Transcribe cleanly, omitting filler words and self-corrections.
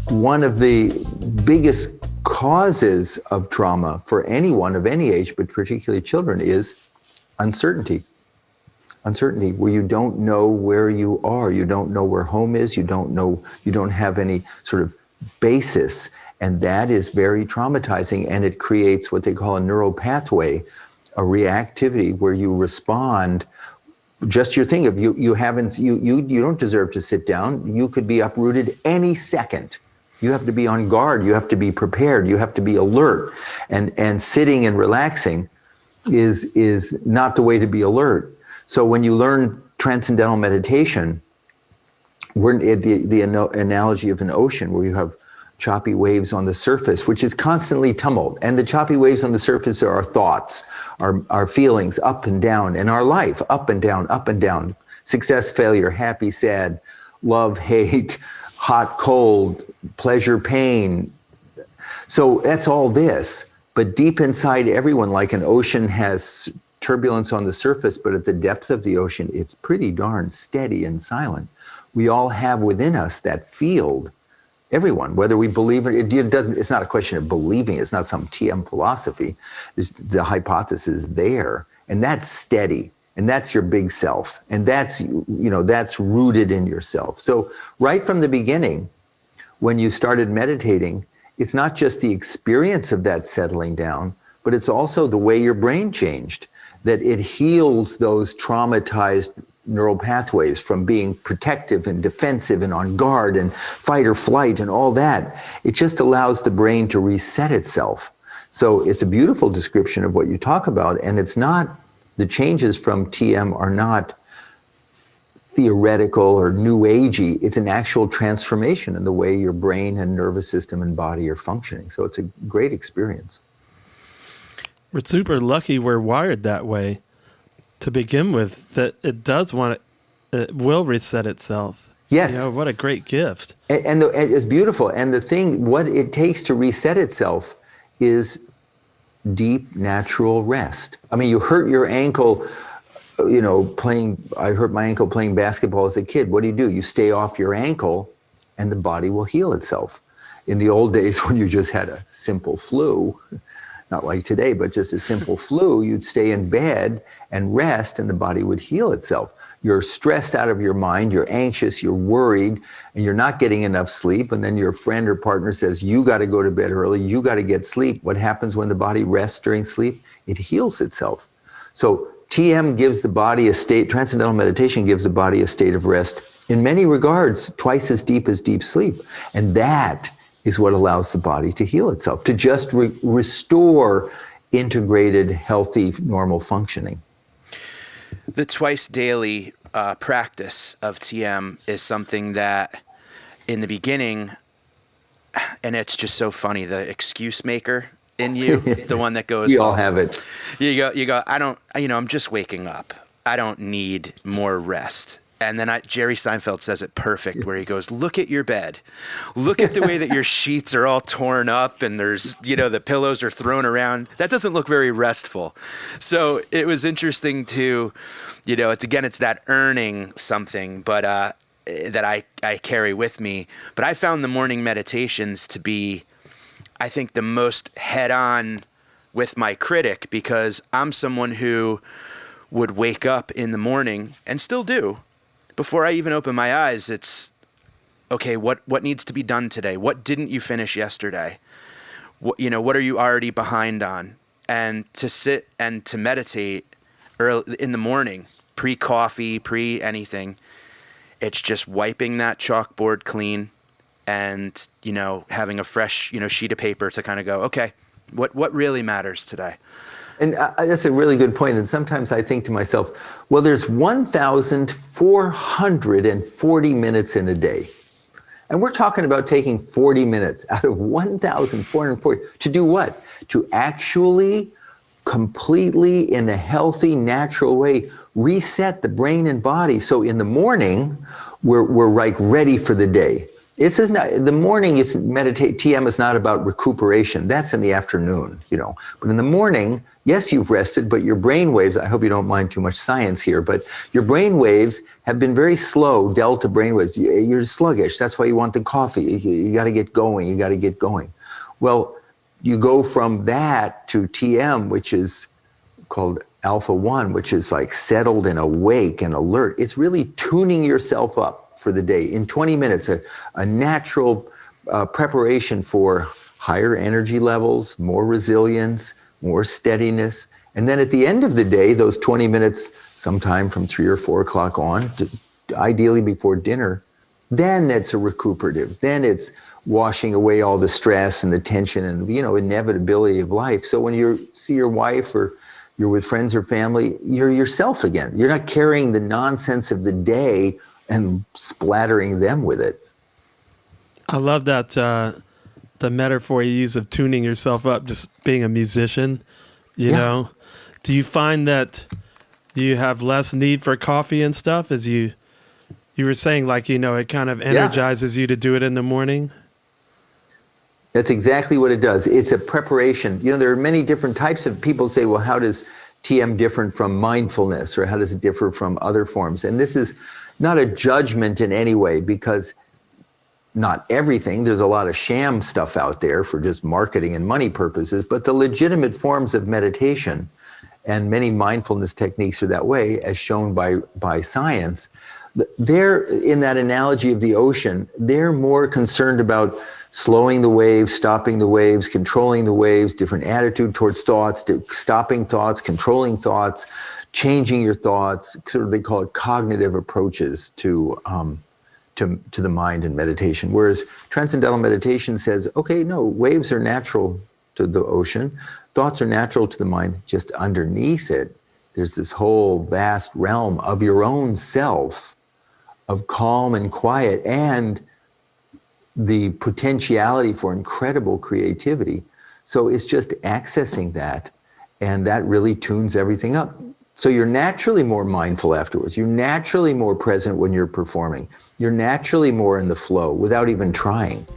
one of the biggest causes of trauma for anyone of any age, but particularly children, is uncertainty. Uncertainty, where you don't know where you are, you don't know where home is, you don't have any sort of basis, and that is very traumatizing, and it creates what they call a neural pathway, a reactivity where you respond. Just your thing of you don't deserve to sit down. You could be uprooted any second. You have to be on guard. You have to be prepared. You have to be alert. And sitting and relaxing is not the way to be alert. So when you learn transcendental meditation, we're the analogy of an ocean where you have choppy waves on the surface, which is constantly tumult. And the choppy waves on the surface are our thoughts, our feelings up and down, and our life up and down, up and down. Success, failure, happy, sad, love, hate, hot, cold, pleasure, pain. So that's all this. But deep inside everyone, like an ocean has turbulence on the surface, but at the depth of the ocean, it's pretty darn steady and silent. We all have within us that field. Everyone, whether we believe it, it's not a question of believing. It's not some TM philosophy. The hypothesis there, and that's steady, and that's your big self, and that's that's rooted in yourself. So right from the beginning, when you started meditating, it's not just the experience of that settling down, but it's also the way your brain changed. That it heals those traumatized neural pathways from being protective and defensive and on guard and fight or flight and all that. It just allows the brain to reset itself. So it's a beautiful description of what you talk about, and it's not, the changes from TM are not theoretical or new agey. It's an actual transformation in the way your brain and nervous system and body are functioning. So it's a great experience. We're super lucky we're wired that way to begin with, that it does it will reset itself. Yes. What a great gift. And it's beautiful. And the thing, what it takes to reset itself is deep, natural rest. I mean, you hurt your ankle, I hurt my ankle playing basketball as a kid. What do? You stay off your ankle and the body will heal itself. In the old days when you just had a simple flu, not like today, but just a simple flu, you'd stay in bed and rest and the body would heal itself. You're stressed out of your mind, you're anxious, you're worried, and you're not getting enough sleep. And then your friend or partner says, you got to go to bed early, you got to get sleep. What happens when the body rests during sleep? It heals itself. So TM gives the body a state, transcendental meditation gives the body a state of rest in many regards, twice as deep as deep sleep. And that is what allows the body to heal itself, to just restore integrated, healthy, normal functioning. The twice daily practice of TM is something that in the beginning, and it's just so funny, the excuse maker in you, the one that goes, we all have it. You go, I'm just waking up. I don't need more rest. And then Jerry Seinfeld says it perfect, where he goes, look at your bed. Look at the way that your sheets are all torn up and there's, the pillows are thrown around. That doesn't look very restful. So it was interesting to, it's that earning something, but that I carry with me. But I found the morning meditations to be, I think, the most head-on with my critic, because I'm someone who would wake up in the morning, and still do, before I even open my eyes, it's, okay, what needs to be done today? What didn't you finish yesterday? What are you already behind on? And to sit and to meditate early in the morning, pre-coffee, pre-anything, it's just wiping that chalkboard clean and, having a fresh, sheet of paper to kind of go, okay, what really matters today? And that's a really good point. And sometimes I think to myself, well, there's 1,440 minutes in a day. And we're talking about taking 40 minutes out of 1,440 to do what? To actually completely, in a healthy, natural way, reset the brain and body. So in the morning, we're like ready for the day. This is not the morning. It's meditate. TM is not about recuperation. That's in the afternoon, But in the morning, yes, you've rested, but your brain waves. I hope you don't mind too much science here, but your brain waves have been very slow. Delta brain waves. You're sluggish. That's why you want the coffee. You got to get going. You got to get going. Well, you go from that to TM, which is called Alpha 1, which is like settled and awake and alert. It's really tuning yourself up for the day in 20 minutes, a natural preparation for higher energy levels, more resilience, more steadiness. And then at the end of the day, those 20 minutes, sometime from 3 or 4 o'clock on, ideally before dinner, then it's a recuperative. Then it's washing away all the stress and the tension and, inevitability of life. So when you see your wife or you're with friends or family, you're yourself again. You're not carrying the nonsense of the day and splattering them with it. I love that the metaphor you use of tuning yourself up, just being a musician, you know. Do you find that you have less need for coffee and stuff as you were saying, like, it kind of energizes you to do it in the morning? That's exactly what it does. It's a preparation. There are many different types of people say, well, how does TM differ from mindfulness, or how does it differ from other forms? And this is not a judgment in any way, because not everything, there's a lot of sham stuff out there for just marketing and money purposes, but the legitimate forms of meditation, and many mindfulness techniques are that way, as shown by science. They're, in that analogy of the ocean, they're more concerned about slowing the waves, stopping the waves, controlling the waves, different attitude towards thoughts, stopping thoughts, controlling thoughts, changing your thoughts. Sort of, they call it cognitive approaches to the mind and meditation. Whereas transcendental meditation says, okay, no, waves are natural to the ocean, thoughts are natural to the mind. Just underneath it, there's this whole vast realm of your own self, of calm and quiet, and the potentiality for incredible creativity. So it's just accessing that, and that really tunes everything up. So you're naturally more mindful afterwards. You're naturally more present when you're performing. You're naturally more in the flow without even trying.